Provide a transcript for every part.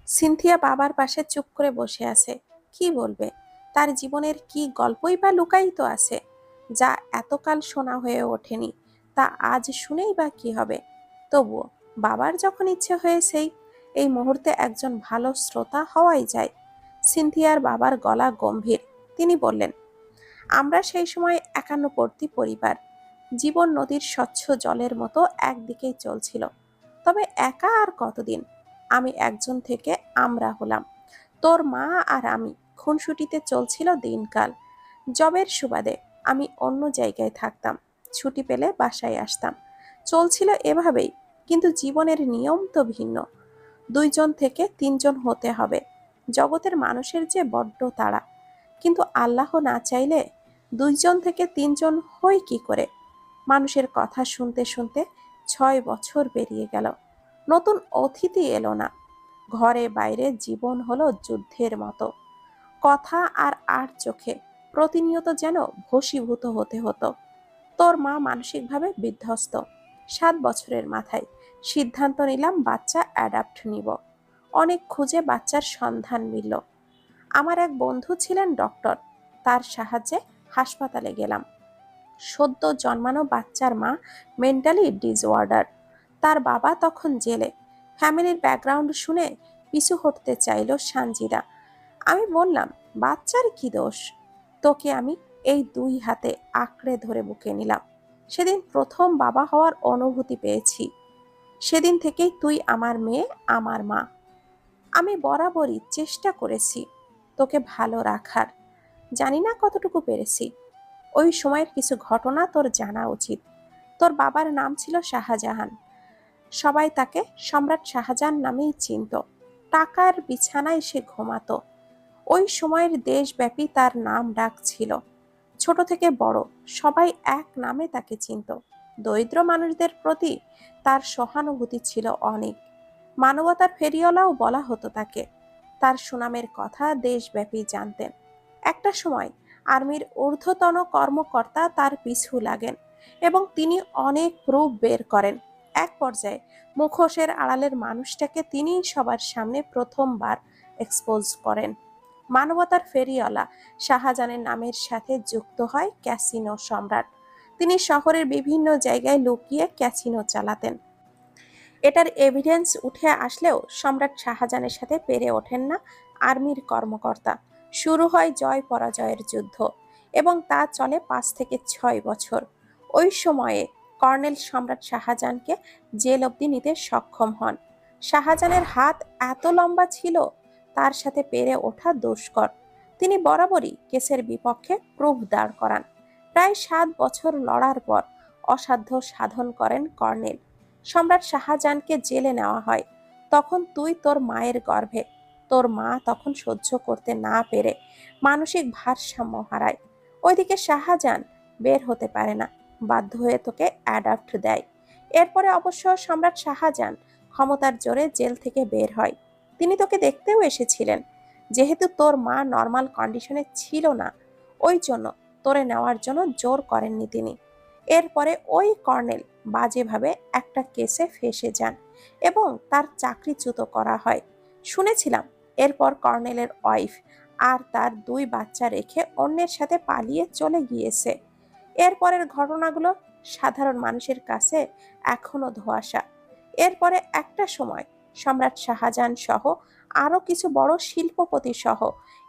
Cynthia বাবার পাশে চুপ করে বসে আছে। কি বলবে? তার জীবনের কি গল্পই বা লুকায়িত আছে, যা এতকাল শোনা হয়ে ওঠেনি। তা আজ শুনেই বা কি হবে? তবুও বাবার যখন ইচ্ছে হয়েছেই এই মুহূর্তে একজন ভালো শ্রোতা হওয়াই যায়। সিনথিয়ার বাবার গলা গম্ভীর। তিনি বললেন, আমরা সেই সময় একান্নবর্তী পরিবার। জীবন নদীর স্বচ্ছ জলের মতো একদিকেই চলছিল। তবে একা আর কতদিন? আমি একজন থেকে আমরা হলাম। তোর মা আর আমি খুনসুটিতে চলছিল দিনকাল। জবের সুবাদে আমি অন্য জায়গায় থাকতাম, ছুটি পেলে বাসায় আসতাম। চলছিল এভাবেই। কিন্তু জীবনের নিয়ম তো ভিন্ন। দুইজন থেকে তিনজন হতে হবে। জগতের মানুষের যে বড্ড তাড়া। কিন্তু আল্লাহ না চাইলে দুইজন থেকে তিনজন হয় কি করে? মানুষের কথা শুনতে শুনতে 6 বছর পেরিয়ে গেল। নতুন অতিথি এলো না। ঘরে বাইরে জীবন হলো যুদ্ধের মতো। কথা আর চোখে প্রতিনিয়ত যেন ভস্মীভূত হতে হতো। তোর মা মানসিকভাবে বিধ্বস্ত। 7 বছরের মাথায় সিদ্ধান্ত নিলাম বাচ্চা অ্যাডাপ্ট নিব। অনেক খুঁজে বাচ্চার সন্ধান মিলল। আমার এক বন্ধু ছিলেন ডক্টর। তার সাহায্যে হাসপাতালে গেলাম। সদ্য জন্মানো বাচ্চার মা মেন্টালি ডিসঅর্ডার। তার বাবা তখন জেলে। ফ্যামিলির ব্যাকগ্রাউন্ড শুনে পিছু হটতে চাইল সানজিদা। আমি বললাম, বাচ্চার কি দোষ? তোকে আমি এই 2 হাতে আঁকড়ে ধরে বুকে নিলাম। সেদিন প্রথম বাবা হওয়ার অনুভূতি পেয়েছি। সেদিন থেকেই তুই আমার মেয়ে, আমার মা। আমি বরাবরই চেষ্টা করেছি তোকে ভালো রাখার। জানি না কতটুকু পেরেছি। ওই সময়ের কিছু ঘটনা তোর জানা উচিত। তোর বাবার নাম ছিল শাহজাহান। সবাই তাকে সম্রাট শাহজাহান নামেই চিনত। টাকার বিছানায় সে ঘুমাতো। ওই সময়ের দেশব্যাপী তার নাম ডাক ছিল। ছোট থেকে বড় সবাই এক নামে তাকে চিনত। দরিদ্র মানুষদের প্রতি তার সহানুভূতি ছিল অনেক। মানবতার ফেরিওয়ালাও বলা হতো তাকে। তার সুনামের কথা দেশব্যাপী জানতেন। একটা সময় আর্মির ঊর্ধ্বতন কর্মকর্তা তার পিছু লাগেন এবং তিনি অনেক প্রুফ বের করেন। এক পর্যায়ে মুখোশের আড়ালের মানুষটাকে তিনিই সবার সামনে প্রথমবার এক্সপোজ করেন। মানবতার ফেরিওয়ালা শাহজাহানের নামের সাথে যুক্ত হয় ক্যাসিনো সম্রাট। তিনি শহরের বিভিন্ন জায়গায় লুকিয়ে ক্যাসিনো চালাতেন। এটার এভিডেন্স উঠে আসলেও সম্রাট শাহজাহানের সাথে পেরে ওঠেন না আর্মির কর্মকর্তা। শুরু হয় জয় পরাজয়ের যুদ্ধ এবং তা চলে 5 থেকে 6 বছর। ওই সময়ে কর্নেল সম্রাট শাহজাহানকে জেল অবধি নিতে সক্ষম হন। শাহজাহানের হাত এত লম্বা ছিল, তার সাথে পেরে ওঠা দুষ্কর। তিনি বরাবরই কেসের বিপক্ষে প্রুফ দাঁড় করান। প্রায় 7 বছর লড়ার পর অসাধ্য সাধন করেন কর্নেল। সম্রাট শাহজাহানকে জেলে নেওয়া হয়। তখন তুই তোর মায়ের গর্ভে। তোর মা তখন সহ্য করতে না পেরে মানসিক ভারসাম্য হারায়। ওইদিকে শাহজাহান বের হতে পারে না, বাধ্য হয়ে তোকে অ্যাডাপ্ট দেয়। এরপরে অবশ্য সম্রাট শাহজাহান ক্ষমতার জোরে জেল থেকে বের হয়। তিনি তোকে দেখতেও এসেছিলেন। যেহেতু তোর মা নর্মাল কন্ডিশনে ছিল না, ওই জন্য তোরে নেওয়ার জন্য জোর করেননি তিনি। এরপরে ওই কর্নেল বাজেভাবে একটা কেসে ফেঁসে যান এবং তার চাকরিচ্যুত করা হয়। শুনেছিলাম এরপর কর্নেলের ওয়াইফ আর তার 2 বাচ্চা রেখে অন্যের সাথে পালিয়ে চলে গিয়েছে। এরপরের ঘটনাগুলো সাধারণ মানুষের কাছে এখনো ধোঁয়াশা। এরপরে একটা সময় সম্রাট শাহজাহান সহ আরো কিছু বড় শিল্পপতি সহ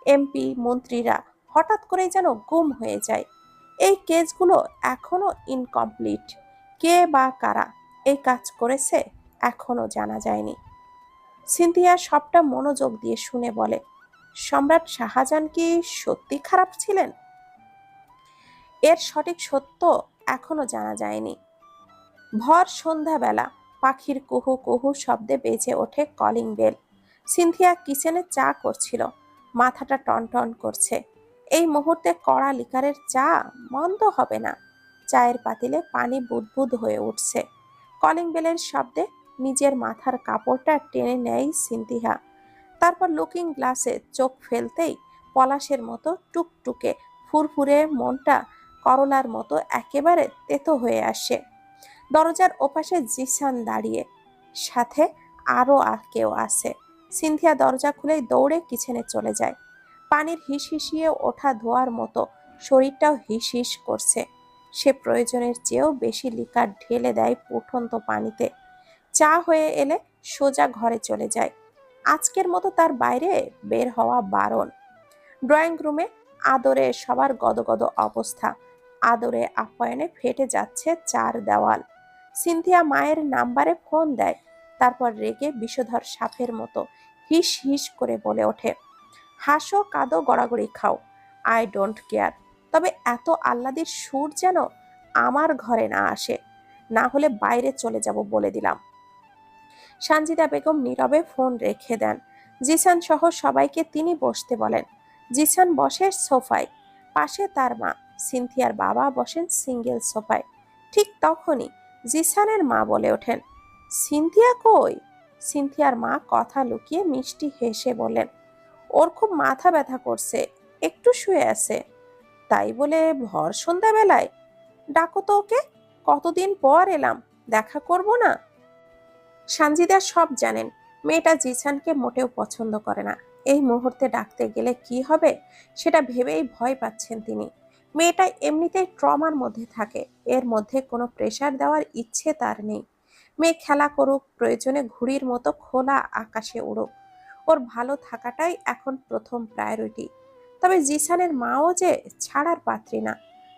এমপি মন্ত্রীরা হঠাৎ করেই যেন গুম হয়ে যায়। এই কেসগুলো এখনো ইনকমপ্লিট। কে বা কারা এই কাজ করেছে এখনো জানা যায়নি। সিনথিয়া সবটা মনোযোগ দিয়ে শুনে বলে, সম্রাট শাহজাহান কি সত্যি খারাপ ছিলেন? এর সঠিক সত্য এখনো জানা যায়নি। ভর সন্ধ্যাবেলা পাখির কুহু কুহু শব্দে বেজে ওঠে কলিং বেল। সিনথিয়া কিচেনে চা করছিল। মাথাটা টনটন করছে। এই মুহূর্তে কড়া লিকারের চা মন্দ হবে না। চায়ের পাতিলে পানি বুদবুদ হয়ে উঠছে। কলিং বেলের শব্দে নিজের মাথার কাপড়টা টেনে নেয় সিনথিয়া। তারপর লুকিং গ্লাসে চোখ ফেলতেই পলাশের মতো টুকটুকে ফুরফুরে মনটা করলার মতো একেবারে তেতো হয়ে আসে। দরজার ওপাশে জিসান দাঁড়িয়ে, সাথে আরো কেউ আছে। সিনথিয়া দরজা খুলে দৌড়ে কিচেনে চলে যায়। পানির হিস হিসিয়ে ওঠা ধোয়ার মতো শরীরটাও হিস হিস করছে। সে প্রয়োজনের চেয়েও বেশি লিকার ঢেলে দেয় ফুটন্ত পানিতে। চা হয়ে এলে সোজা ঘরে চলে যায়। আজকের মতো তার বাইরে বের হওয়া বারণ। ড্রয়িং রুমে আদরে সবার গদগদ অবস্থা। আদরে আপ্যায়নে ফেটে যাচ্ছে চার দেওয়াল। সিনথিয়া মায়ের নাম্বারে ফোন দেয়, তারপর রেগে বিষধর সাপের মতো হিস হিস করে বলে ওঠে, হাসো কাঁদো গড়াগড়ি খাও, আই ডোন্ট কেয়ার, তবে এত আহ্লাদের সুর যেন আমার ঘরে না আসে, না হলে বাইরে চলে যাব বলে দিলাম। সানজিদা বেগম নীরবে ফোন রেখে দেন। জিসান সহ সবাইকে তিনি বসতে বলেন। জিসান বসে সোফায়, পাশে তার মা। সিনথিয়ার বাবা বসেন সিঙ্গেল সোফায়। ঠিক তখনই জিসানের মা বলে ওঠেন, সিনথিয়া কই? সিনথিয়ার মা কথা লুকিয়ে মিষ্টি হেসে বলেন, ওর খুব মাথা ব্যথা করছে, একটু শুয়ে আছে। তাই বলে ভর সন্ধ্যাবেলায়? ডাকো তো ওকে, কতদিন পর এলাম, দেখা করব না? সানজিদা সব জানেন, মেয়েটা জিসানকে মোটেও পছন্দ করে না। এই মুহূর্তে ডাকতে গেলে কি হবে সেটা ভেবেই ভয় পাচ্ছেন তিনি। মেয়েটা এমনিতেই ট্রমার মধ্যে থাকে, এর মধ্যে কোনো প্রেসার দেওয়ার ইচ্ছে তার নেই। মেয়ে খেলা করুক, প্রয়োজনে ঘুড়ির মতো খোলা আকাশে উড়ুক, ওর ভালো থাকাটাই এখন প্রথম প্রায়োরিটি। তবে জিসানের মাও যে ছাড়ার পাত্রী না।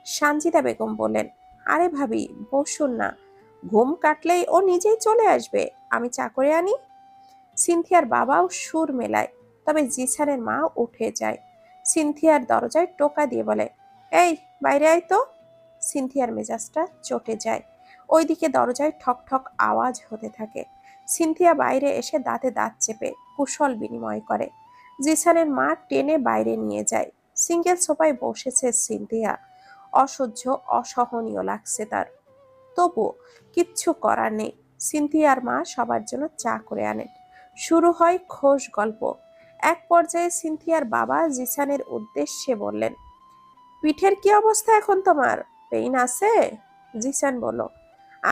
সানজিদা বেগম বললেন, আরে ভাবি বসুন না, ঘুম কাটলেই ও নিজেই চলে আসবে, আমি চা করে আনি। সিনথিয়ার বাবাও সুর মেলায়, তবে জিসানের মা উঠে যায়। সিনথিয়ার দরজায় টোকা দিয়ে বলে, এই বাইরে আয় তো। সিনথিয়ার মেজাজটা চটে যায়। ওইদিকে দরজায় ঠক ঠক আওয়াজ হতে থাকে। সিনথিয়া বাইরে এসে দাঁতে দাঁত চেপে কুশল বিনিময় করে। জিসানের মা টেনে বাইরে নিয়ে যায়। সিঙ্গেল সোফায় বসেছে সিনথিয়া। অসহ্য, অসহনীয় লাগছে তার। তবু কিচ্ছু করার নেই। সিনথিয়ার মা সবার জন্য চা করে আনেন। শুরু হয় খোশ গল্প। এক পর্যায়ে সিনথিয়ার বাবা জিসানের উদ্দেশ্যে বললেন, পিঠের কি অবস্থা এখন তোমার? পেইন আছে? জিসান বলল,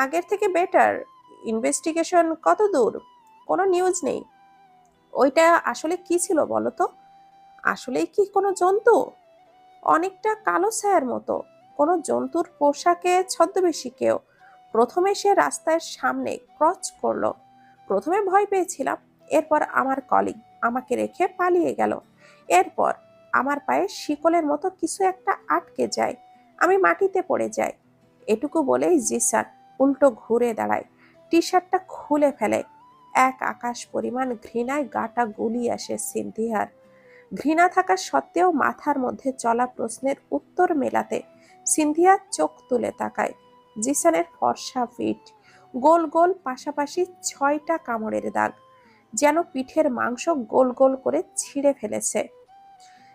আগের থেকে বেটার। ইনভেস্টিগেশন কত দূর? কোনো নিউজ নেই। ওইটা আসলে কি ছিল বলো তো? আসলেই কি কোনো জন্তু? অনেকটা কালো ছায়ার মতো। কোনো জন্তুর পোশাকে ছদ্মবেশী কেউ। প্রথমে সে রাস্তার সামনে ক্রচ করলো। প্রথমে ভয় পেয়েছিলাম, এরপর আমার কলিগ আমাকে রেখে পালিয়ে গেল। এরপর আমার পায়ে শিকলের মতো কিছু একটা আটকে যায়, আমি মাটিতে পড়ে যাই। এটুকু বলেই জিসান উল্টো ঘুরে দাঁড়ায়, টি শার্টটা খুলে ফেলে। এক আকাশ পরিমাণ ঘৃণায় গাটা গুলিয়ে আসে সিনথিয়ার। ঘৃণা থাকা সত্ত্বেও মাথার মধ্যে চলা প্রশ্নের উত্তর মেলাতে সিনথিয়া চোখ তুলে তাকায়। জিসানের ফর্সা ফিট, গোল গোল পাশাপাশি 6টা কামড়ের দাগ, যেন পিঠের মাংস গোল গোল করে ছিঁড়ে ফেলেছে।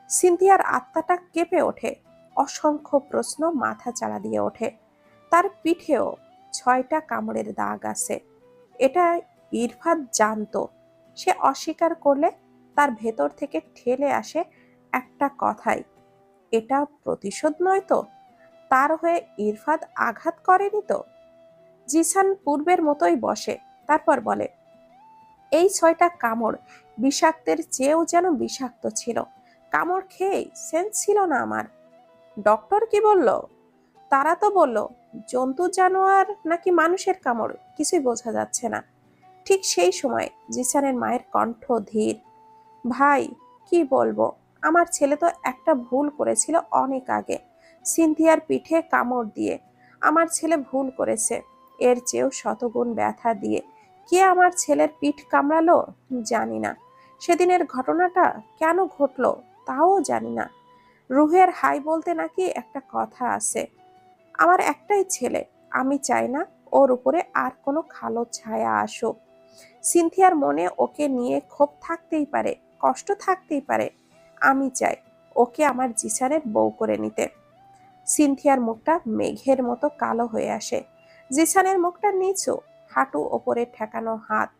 সিনথিয়ার আত্মাটা কেঁপে ওঠে। অসংখ্য প্রশ্ন মাথা চাড়া দিয়ে ওঠে। তার পিঠেও 6টা কামড়ের দাগ আছে। এটা ইরফাত জানতো। সে অস্বীকার করলে তার ভেতর থেকে ঠেলে আসে একটা কথাই, এটা প্রতিশোধ নয় তো? তার হয়ে ইরফাত আঘাত করেনি তো? জিসান পূর্বের মতোই বসে, তারপর বলে, এই 6টা কামড় বিষাক্তের চেয়েও যেন বিষাক্ত ছিল। কামড় খেয়ে সেন্স ছিল না আমার। ডক্টর কি বলল? তারা তো বলল জন্তু জানোয়ার নাকি মানুষের কামড় কিছুই বোঝা যাচ্ছে না। ঠিক সেই সময় জিসানের মায়ের কণ্ঠ ধীর, ভাই কি বলবো, আমার ছেলে তো একটা ভুল করেছিল অনেক আগে, সিনথিয়ার পিঠে কামড় দিয়ে। আমার ছেলে ভুল করেছে, এর চেয়েও শতগুণ ব্যথা দিয়ে। কে আমার ছেলের পিঠ কামড়ালো জানি না। সেদিনের ঘটনাটা কেন ঘটলো তাও জানি না। রুহের হাই বলতে নাকি একটা কথা আছে। আমার একটাই ছেলে, আমি চাই না ওর উপরে আর কোনো কালো ছায়া আসুক। সিনথিয়ার মনে ওকে নিয়ে ক্ষোভ থাকতেই পারে, কষ্ট থাকতেই পারে, আমি চাই ওকে আমার জিসানের বউ করে নিতে। সিনথিয়ার মুখটা মেঘের মতো কালো হয়ে আসে। জিসানের মুখটা নিচু, হাঁটু ওপরে ঠেকানো হাত,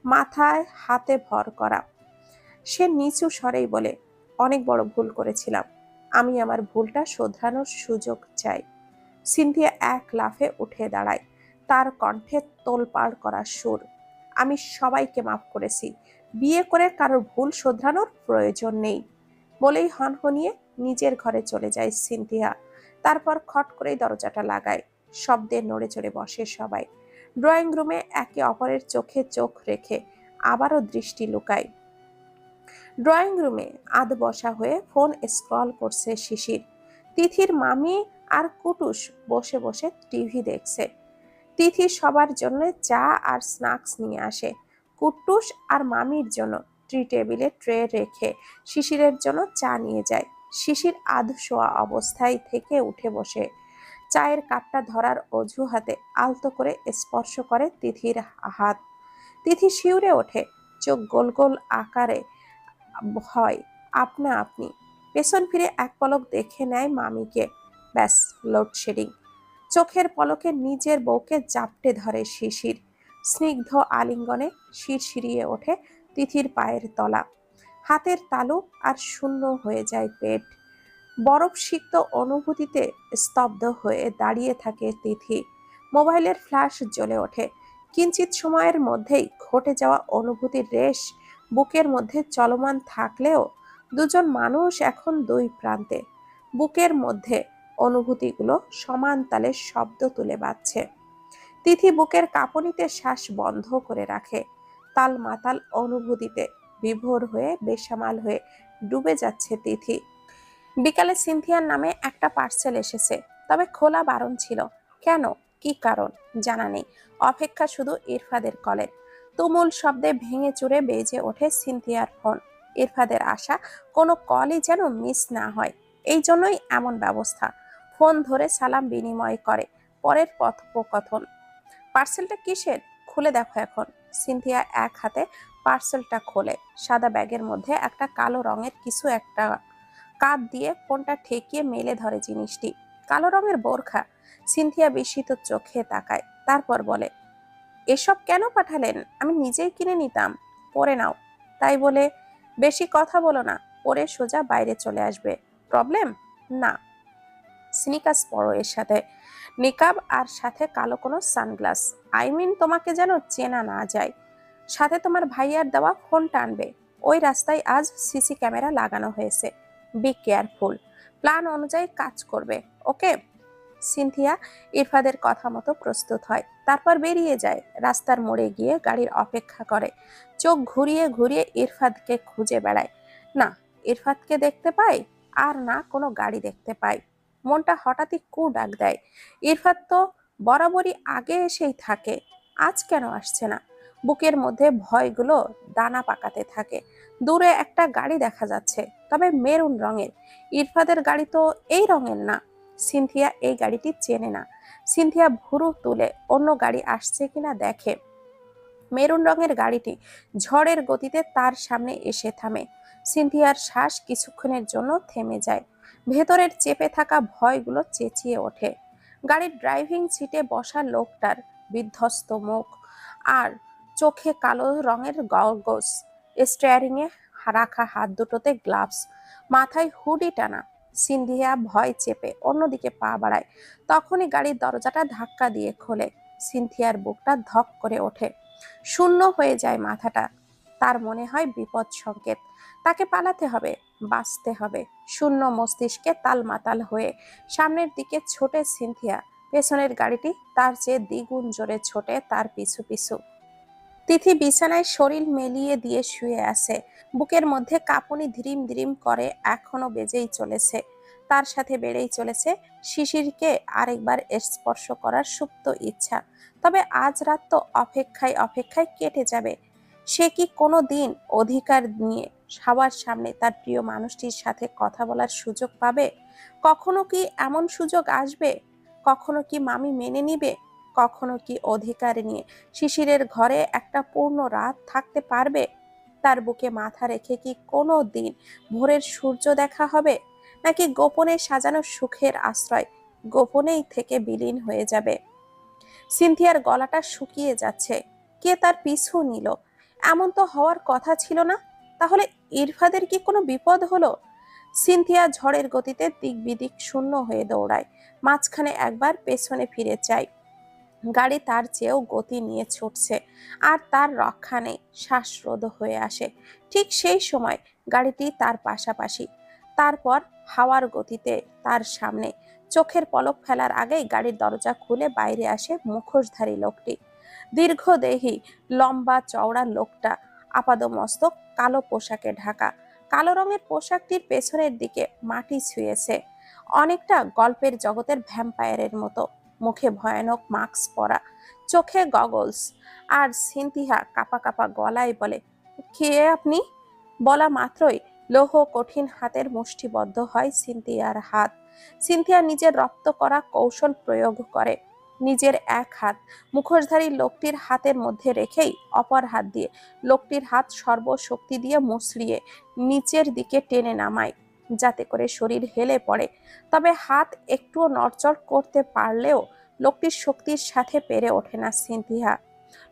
মাথায় হাতে ভর করা। সে নিচু স্বরেই বলে, অনেক বড় ভুল করেছিলাম, আমি আমার ভুলটা শোধরানোর সুযোগ চাই। সিনথিয়া এক লাফে উঠে দাঁড়ায়, তার কণ্ঠে তোলপাড় করা সুর, আমি সবাইকে মাফ করেছি, বিয়ে করে কারোর ভুল শোধরানোর প্রয়োজন নেই বলেই হনহনিয়ে নিজের ঘরে চলে যায় সিনথিয়া। তারপর খট করেই দরজাটা লাগায়। শব্দে নড়ে চড়ে বসে সবাই। ড্রয়িং রুমে একে অপরের চোখে চোখ রেখে আবারও দৃষ্টি লুকায়। ড্রয়িং রুমে আধ বসা হয়ে ফোন স্ক্রল করছে শিশির। তিথির মামি আর কুটুস বসে বসে টিভি দেখছে। তিথি সবার জন্য চা আর স্ন্যাক্স নিয়ে আসে। কুট্টুস আর মামির জন্য টেবিলে ট্রে রেখে শিশিরের জন্য চা নিয়ে যায়। শিশির আধশোয়া অবস্থায় থেকে উঠে বসে চায়ের কাপটা ধরার অজুহাতে আলতো করে স্পর্শ করে তিথির হাত। তিথি শিউরে ওঠে, চোখ গোল গোল আকারে হয় আপনা আপনি। পেছন ফিরে এক পলক দেখে নেয় মামিকে। ব্যাস, লোডশেডিং। চোখের পলকে নিজের বউকে জাপটে ধরে শিশির। স্নিগ্ধ আলিঙ্গনে শিরশিরিয়ে ওঠে তিথির পায়ের তলা। হাতের তালু আর শূন্য হয়ে যায় পেট। বরফ সিক্ত অনুভূতিতে স্তব্ধ হয়ে দাঁড়িয়ে থাকে তিথি। মোবাইলের ফ্ল্যাশ জ্বলে ওঠে। কিঞ্চিত সময়ের মধ্যেই ঘটে যাওয়া অনুভূতির রেশ বুকের মধ্যে চলমান থাকলেও দুজন মানুষ এখন দুই প্রান্তে। বুকের মধ্যে অনুভূতিগুলো সমান তালে শব্দ তুলে বাজছে। তিথি বুকের কাঁপুনিতে শ্বাস বন্ধ করে রাখে। তাল মাতাল অনুভূতিতে বিভোর হয়ে বেসামাল হয়ে ডুবে যাচ্ছে তিথি। বিকালে সিনথিয়ার নামে একটা পার্সেল এসেছে, তবে খোলা বারণ ছিল। কেন, কি কারণ জানা নেই। অপেক্ষা শুধু ইরফাদের কলের। তুমুল শব্দে ভেঙে চুরে বেজে ওঠে সিনথিয়ার ফোন। ইরফাদের আশা কোনো কলই যেন মিস না হয়, এই জন্যই এমন ব্যবস্থা। ফোন ধরে সালাম বিনিময় করে। পরের কথোপকথন, পার্সেলটা কিসের, খুলে দেখো এখন। সিনথিয়া এক হাতে পার্সেলটা খোলে। সাদা ব্যাগের মধ্যে একটা কালো রঙের কিছু একটা। কাঁধ দিয়ে ফোনটা ঠেকিয়ে মেলে ধরে জিনিসটি। কালো রঙের বোরখা। সিনথিয়া বিস্মিত চোখে তাকায়, তারপর বলে, এসব কেন পাঠালেন? আমি নিজেই কিনে নিতাম। পরে নাও। তাই বলে বেশি কথা বলো না, পরে সোজা বাইরে চলে আসবে। প্রবলেম? না। স্নিকার্স পরো এর সাথে, নিকাব আর সাথে কালো কোনো সানগ্লাস। আই মিন তোমাকে যেন চেনা না যায়। সাথে তোমার ভাইয়ার দেওয়া ফোনটা আনবে। ওই রাস্তায় আজ সিসি ক্যামেরা লাগানো হয়েছে। Be careful. প্ল্যান অনুযায়ী কাজ করবে, ওকে? সিনথিয়া ইরফাদের কথা মতো প্রস্তুত হয়, তারপর বেরিয়ে যায়। রাস্তার মোড়ে গিয়ে গাড়ির অপেক্ষা করে। চোখ ঘুরিয়ে ঘুরিয়ে ইরফাদকে খুঁজে বেড়ায়। না ইরফাদকে দেখতে পায়, আর না কোনো গাড়ি দেখতে পায়। মনটা হঠাৎই কু ডাক দেয়। ইরফাদ তো বরাবরই আগে এসেই থাকে, আজ কেন আসছে না? বুকের মধ্যে ভয়গুলো দানা পাকাতে থাকে। দূরে একটা গাড়ি দেখা যাচ্ছে, তবে মেরুন রঙের। ইরফাদের গাড়ি তো এই রঙের না। সিনথিয়া এই গাড়িটি চেনে না। সিনথিয়া ভুরু তুলে অন্য গাড়ি আসছে কিনা দেখে। মেরুন রঙের গাড়িটি ঝড়ের গতিতে তার সামনে এসে থামে। সিনথিয়ার শ্বাস কিছুক্ষণের জন্য থেমে যায়। ভেতরের চেপে থাকা ভয়গুলো চেঁচিয়ে ওঠে। গাড়ির ড্রাইভিং সিটে বসা লোকটার বিধ্বস্ত মুখ আর চোখে কালো রঙের গগলস, স্টিয়ারিং এ রাখা হাত দুটোতে গ্লাভস, মাথায় হুডি টানা। সিনথিয়া ভয় চেপে অন্যদিকে পা বাড়ায়। তখনই গাড়ির দরজাটা ধাক্কা দিয়ে খোলে। সিনথিয়ার বুকটা ধক করে ওঠে। শূন্য হয়ে যায় মাথাটা। তার মনে হয় বিপদ সংকেত। তাকে পালাতে হবে, বাঁচতে হবে। শূন্য মস্তিষ্কে তালমাতাল হয়ে সামনের দিকে ছোটে সিনথিয়া। পেছনের গাড়িটি তার চেয়ে দ্বিগুণ জোরে ছোটে তার পিছু পিছু। তিথি বিছানায় শরীর মেলিয়ে দিয়ে শুয়ে আছে। বুকের মধ্যে কাঁপুনি ধিরিম ধিরিম করে এখনো বেজেই চলেছে। তার সাথে বেড়েই চলেছে শিশিরকে আরেকবার স্পর্শ করার সুপ্ত ইচ্ছা। তবে আজ রাত তো অপেক্ষায় অপেক্ষায় কেটে যাবে। সে কি কোনো দিন অধিকার নিয়ে সবার সামনে তার প্রিয় মানুষটির সাথে কথা বলার সুযোগ পাবে? কখনো কি এমন সুযোগ আসবে? কখনো কি মামি মেনে নিবে? কখনো কি অধিকার নিয়ে শিশিরের ঘরে একটা পূর্ণ রাত থাকতে পারবে? তার বুকে মাথা রেখে কি কোনো দিন ভোরের সূর্য দেখা হবে? নাকি গোপনে সাজানো সুখের আশ্রয় গোপনেই থেকে বিলীন হয়ে যাবে? সিনথিয়ার গলাটা শুকিয়ে যাচ্ছে। কে তার পিছু নিল? এমন তো হওয়ার কথা ছিল না। তাহলে ইরফাদের কি কোনো বিপদ হলো? সিনথিয়া ঝড়ের গতিতে দিক বিদিক শূন্য হয়ে দৌড়ায়। মাঝখানে একবার পেছনে ফিরে চায়। গাড়ি তার চেয়েও গতি নিয়ে ছুটছে, আর তার রক্ষা নেই, শ্বাসরোধ হয়ে আসে। ঠিক সেই সময় গাড়িটি তার পাশাপাশি, তারপর হাওয়ার গতিতে তার সামনে। চোখের পলক ফেলার আগেই গাড়ির দরজা খুলে বাইরে আসে মুখোশধারী লোকটি। দীর্ঘদেহী, লম্বা চওড়া লোকটা, আপাদমস্তক কালো পোশাকে ঢাকা। কালো রঙের পোশাকটির পেছনের দিকে মাটি ছুঁয়েছে, অনেকটা গল্পের জগতের ভ্যাম্পায়ারের মতো। মুখে ভয়ানক মাস্ক পরা, চোখে গগলস। আর সিনথিয়া কাপা কাপা গলায় বলে, কে আপনি? বলা মাত্রই লৌহ কঠিন হাতের মুষ্টিবদ্ধ হয় সিনথিয়ার হাত। সিনথিয়া নিজের রপ্ত করা কৌশল প্রয়োগ করে। নিজের এক হাত মুখোশধারী লোকটির হাতের মধ্যে রেখেই অপর হাত দিয়ে লোকটির হাত সর্বশক্তি দিয়ে মুচড়িয়ে নিচের দিকে টেনে নামায়, যাতে করে শরীর হেলে পড়ে। তবে হাত একটুও নড়চড় করতে পারলেও লোকটির শক্তির সাথে পেরে ওঠে না সিনথিয়া।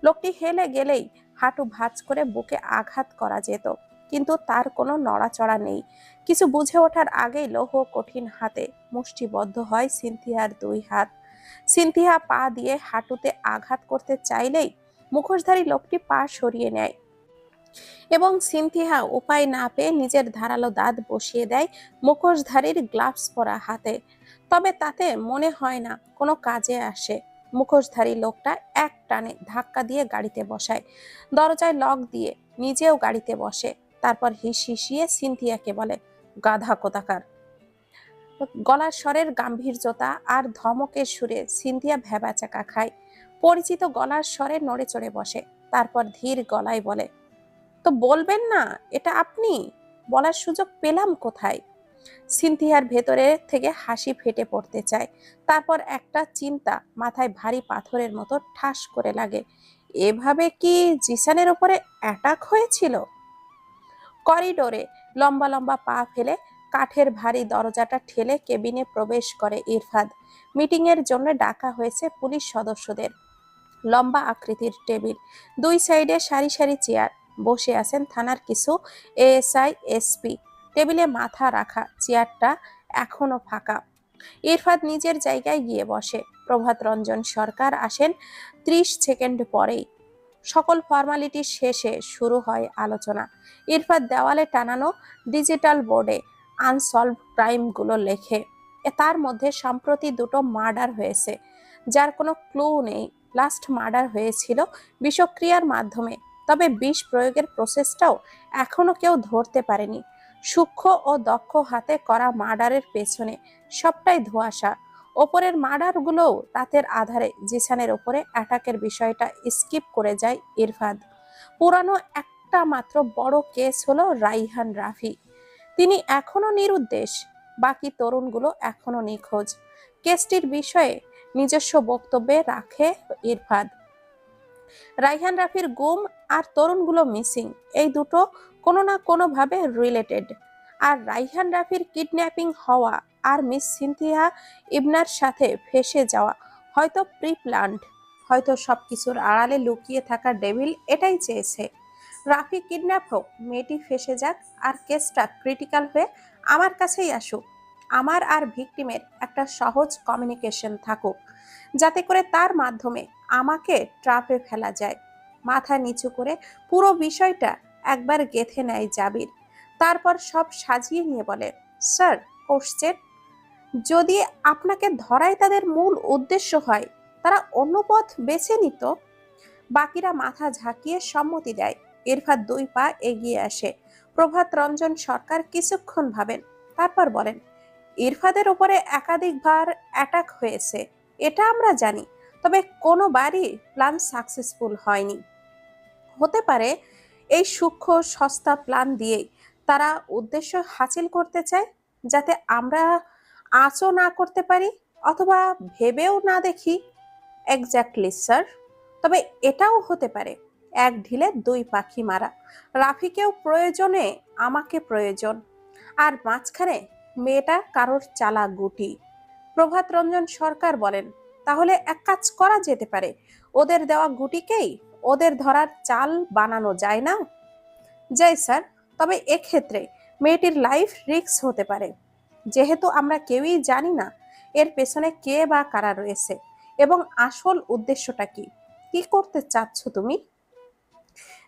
লোকটি হেলে গেলেই হাঁটু ভাঁজ করে বুকে আঘাত করা যেত, কিন্তু তার কোনো নড়াচড়া নেই। কিছু বুঝে ওঠার আগেই লৌহ কঠিন হাতে মুষ্টিবদ্ধ হয় সিনথিয়ার দুই হাত। সিনথিয়া পা দিয়ে হাঁটুতে আঘাত করতে চাইলেই মুখোশধারী লোকটি পা সরিয়ে নেয় এবং সিনথিয়া উপায় না পেয়ে নিজের ধারালো দাঁত বসিয়ে দেয় মুখোশধারীর গ্লাভস পরা হাতে। তবে তাতে মনে হয় না কোনো কাজে আসে। মুখোশধারী লোকটা এক টানে ধাক্কা দিয়ে গাড়িতে বসায়, দরজায় লক দিয়ে নিজেও গাড়িতে বসে। তারপর হিসিয়ে সিনথিয়াকে বলে, গাধা কোথাকার। গলার স্বরের গাম্ভীর্যতা আর ধমকের সুরে সিনথিয়া ভ্যাবাচাকা খায়। পরিচিত গলার স্বরে নড়ে চড়ে বসে, তারপর ধীর গলায় বলে, তো বলবেন না এটা আপনি? বলার সুযোগ পেলাম কোথায়? সিনথিয়ার ভেতরে থেকে হাসি ফেটে পড়তে চায়। তারপর একটা চিন্তা মাথায় ভারী পাথরের মতো ঠাস করে লাগে। এভাবে কি জিসানের উপরে অ্যাটাক হয়েছিল? করিডোরে লম্বা লম্বা পা ফেলে কাঠের ভারী দরজাটা ঠেলে কেবিনে প্রবেশ করে ইরফাদ। মিটিং এর জন্য ডাকা হয়েছে পুলিশ সদস্যদের। লম্বা আকৃতির টেবিল, দুই সাইডে সারি সারি চেয়ার। বসে আছেন থানার কিছু এএসআই, এসপি। টেবিলে মাথা রাখা, চেয়ারটা এখনো ফাঁকা। ইরফাদ নিজের জায়গায় গিয়ে বসে। প্রভাত রঞ্জন সরকার আসেন 30 সেকেন্ড পরেই। সকল ফর্মালিটি শেষে শুরু হয় আলোচনা। ইরফাদ দেওয়ালে টানানো ডিজিটাল বোর্ডে আনসলভ ক্রাইমগুলো লেখে। তার মধ্যে সম্প্রতি দুটো মার্ডার হয়েছে, যার কোনো ক্লু নেই। লাস্ট মার্ডার হয়েছিল বিষক্রিয়ার মাধ্যমে, তবে বিষ প্রয়োগের প্রসেসটাও এখনো কেউ ধরতে পারেনি। সূক্ষ্ম ও দক্ষ হাতে করা মার্ডারের পেছনে সবটাই ধোঁয়াশা। ওপরের মার্ডারগুলোও রাতের আধারে জিসানের ওপরে অ্যাটাকের বিষয়টা স্কিপ করে যায় ইরফাদ। পুরানো একটা মাত্র বড় কেস হলো রাইহান রাফি। তিনি এখনো নিরুদ্দেশ, বাকি তরুণগুলো এখনো নিখোঁজ। কেসটির বিষয়ে নিজস্ব বক্তব্যে রাখে ইরফাদ। রাইহান রাফির গুম আর তরুণগুলো মিসিং, এই দুটো কোনো না কোনোভাবে রিলেটেড। আর রাইহান রাফির কিডন্যাপিং হওয়া আর মিস সিনথিয়া ইবনার সাথে ফেসে যাওয়া হয়তো প্রি প্ল্যান্ড। হয়তো সবকিছুর আড়ালে লুকিয়ে থাকা ডেভিল এটাই চেয়েছে। রাফি কিডন্যাপ হোক, মেয়েটি ফেসে যাক, আর কেসটা ক্রিটিক্যাল হয়ে আমার কাছেই আসুক। আমার আর ভিকটিমের একটা সহজ কমিউনিকেশন থাকুক, যাতে করে তার মাধ্যমে আমাকে ট্রাপে ফেলা যায়। মাথা নিচু করে পুরো বিষয়টা একবার গেঁথে নেয় জাবির। তারপর সব সাজিয়ে নিয়ে বলে, স্যার, কোশ্চেন, যদি আপনাকে ধরাই তাদের মূল উদ্দেশ্য হয়, তারা অন্য পথ বেছে নিত। বাকিরা মাথা ঝাঁকিয়ে সম্মতি দেয়। ইরফাদ 2 পা এগিয়ে আসে। প্রভাত রঞ্জন সরকার কিছুক্ষণ ভাবেন, তারপর বলেন, ইরফাদের উপরে একাধিকবার অ্যাটাক হয়েছে, এটা আমরা জানি। তবে কোনোবারই প্ল্যান সাকসেসফুল হয়নি। হতে পারে এই সূক্ষ্ম সস্তা প্ল্যান দিয়েই তারা উদ্দেশ্য হাসিল করতে চায়, যাতে আমরা আঁচও না করতে পারি অথবা ভেবেও না দেখি। Exactly sir. তবে এটাও হতে পারে এক ঢিলে 2 পাখি মারা। রাফিকেও প্রয়োজনে আমাকে প্রয়োজন, আর মাঝখানে মেয়েটা কারোর চালা গুটি। প্রভাত রঞ্জন সরকার বলেন, তাহলে এক কাজ করা যেতে পারে, ওদের দেওয়া গুটিকেই ওদের ধরার চাল বানানো যায় না? যাই স্যার, তবে এক্ষেত্রে মেয়েটির লাইফ রিস্ক হতে পারে। যেহেতু আমরা কেউই জানি না এর পেছনে কে বা কারা রয়েছে, এবং আসল উদ্দেশ্যটা কি? কি করতে চাচ্ছ তুমি?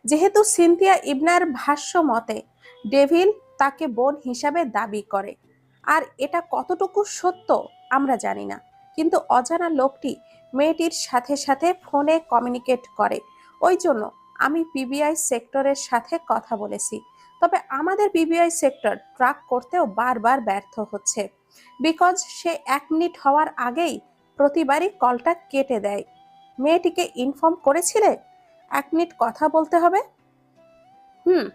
যেহেতু সিনথিয়া ইবনার ভাষ্য মতে ডেভিল তাকে বোন হিসাবে দাবি করে, আর এটা কতটুকু সত্য আমরা জানি না, কিন্তু অজানা লোকটি মেয়েটির সাথে সাথে ফোনে কমিউনিকেট করে। ওই জন্য আমি পিবিআই সেক্টরের সাথে কথা বলেছি, তবে আমাদের পিবিআই সেক্টর ট্র্যাক করতেও বারবার ব্যর্থ হচ্ছে, বিকজ সে 1 মিনিট হওয়ার আগেই প্রতিবারই কলটা কেটে দেয়। মেয়েটিকে ইনফর্ম করেছিলে 1 মিনিট কথা বলতে হবে? হুম।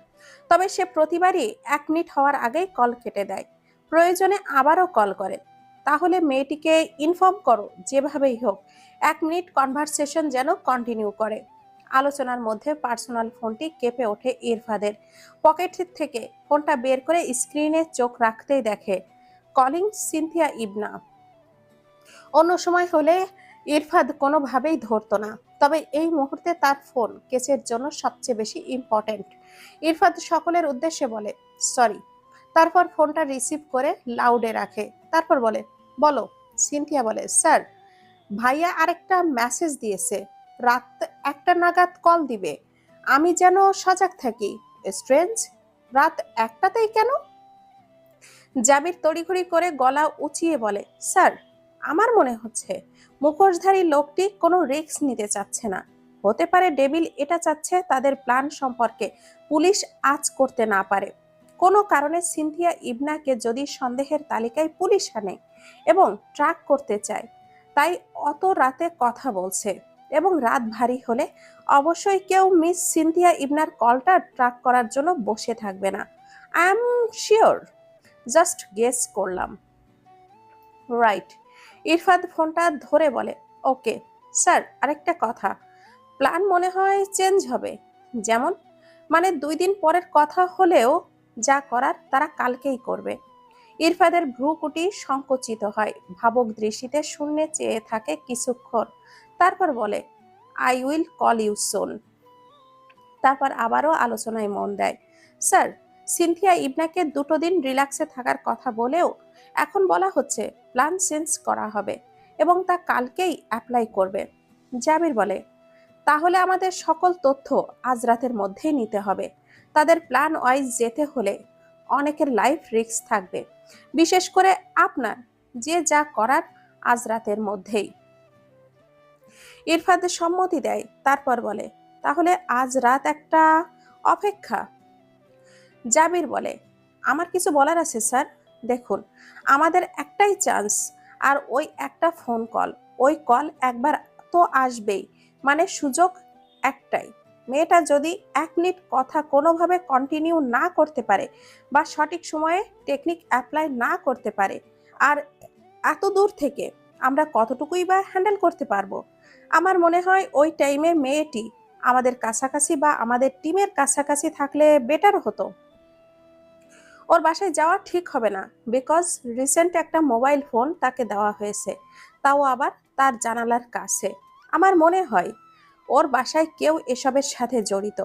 তবে সে প্রতিবারই 1 মিনিট হওয়ার আগেই কল কেটে দেয়, প্রয়োজনে আবারও কল করে। তাহলে মেয়েটিকে ইনফর্ম করো যেভাবেই হোক 1 মিনিট কনভারসেশন যেন কন্টিনিউ করে। আলোচনার মধ্যে পার্সোনাল ফোনটি কেঁপে ওঠে ইরফাদের। পকেট থেকে ফোনটা বের করে স্ক্রিনে চোখ রাখতেই দেখে কলিং সিনথিয়া ইবনা। অন্য সময় হলে ইরফাদ কোনোভাবেই ধরতো না, তবে এই মুহূর্তে তার ফোন কেসের জন্য সবচেয়ে বেশি ইম্পর্ট্যান্ট। ইরফাদ সকলের উদ্দেশ্যে বলে সরি, তারপর ফোনটা রিসিভ করে লাউডে রাখে। তারপর বলে বলো। সিনথিয়া বলে স্যার, ভাইয়া আরেকটা মেসেজ দিয়েছে, রাত 1টা নাগাদ কল দিবে। আমি যেন সজাগ থাকি। স্ট্রেঞ্জ, রাত 1টাতেই কেন? জাবির তড়িঘড়ি করে গলা উঁচিয়ে বলে স্যার, আমার মনে হচ্ছে মুখোশধারী লোকটি কোনো রিস্ক নিতে চাচ্ছে না। হতে পারে ডেভিল এটা চাচ্ছে তাদের প্ল্যান সম্পর্কে পুলিশ আজ করতে না পারে। কোনো কারণে সিনথিয়া ইবনাকে যদি সন্দেহের তালিকায় পুলিশ আনে এবং ট্র্যাক করতে চায়, তাই অত রাতে কথা বলছে। এবং রাত ভারী হলে অবশ্যই কেউ মিস সিনথিয়া ইবনার কলটা ট্র্যাক করার জন্য বসে থাকবে না। I am sure, just guess করলাম। রাইট। ইরফাদ ফোনটা ধরে বলে ওকে স্যার, আরেকটা কথা, প্ল্যান মনে হয় চেঞ্জ হবে। যেমন? মানে 2 দিন পরের কথা হলেও যা করার তারা কালকেই করবে। ইরফাদের ভ্রুকুটি সংকুচিত হয়, ভাবুক দৃষ্টিতে শূন্যে চেয়ে থাকে কিছুক্ষণ, তারপর বলে I will call you soon. তারপর আবারও আলোচনায় মন দেয়। স্যার, সিনথিয়া ইবনাকে 2 দিন রিল্যাক্সে থাকার কথা বলেও এখন বলা হচ্ছে প্ল্যান চেঞ্জ করা হবে এবং তা কালকেই অ্যাপ্লাই করবে। জাবির বলে তাহলে আমাদের সকল তথ্য আজ রাতের মধ্যেই নিতে হবে। তাদের প্ল্যান ওয়াইজ যেতে হলে অনেকের লাইফ রিস্ক থাকবে, বিশেষ করে আপনার। যে যা করার আজ রাতের মধ্যেই। ইরফাদ সম্মতি দেয়, তারপর বলে তাহলে আজ রাত একটা অপেক্ষা। জাবির বলে আমার কিছু বলার আছে স্যার। দেখুন, আমাদের একটাই চান্স, আর ওই একটা ফোন কল। ওই কল একবার তো আসবেই, মানে সুযোগ একটাই। মেয়েটা যদি 1 মিনিট কথা কোনোভাবে কন্টিনিউ না করতে পারে বা সঠিক সময়ে টেকনিক অ্যাপ্লাই না করতে পারে, আর এত দূর থেকে আমরা কতটুকুই বা হ্যান্ডেল করতে পারবো? আমার মনে হয় ওই টাইমে মেয়েটি আমাদের কাছাকাছি বা আমাদের টিমের কাছাকাছি থাকলে বেটার হতো। ওর বাসায় যাওয়া ঠিক হবে না, বিকজ রিসেন্ট একটা মোবাইল ফোন তাকে দেওয়া হয়েছে, তাও আবার তার জানালার কাছে। আমার মনে হয় ওর বাসায় কেউ এসবের সাথে জড়িত।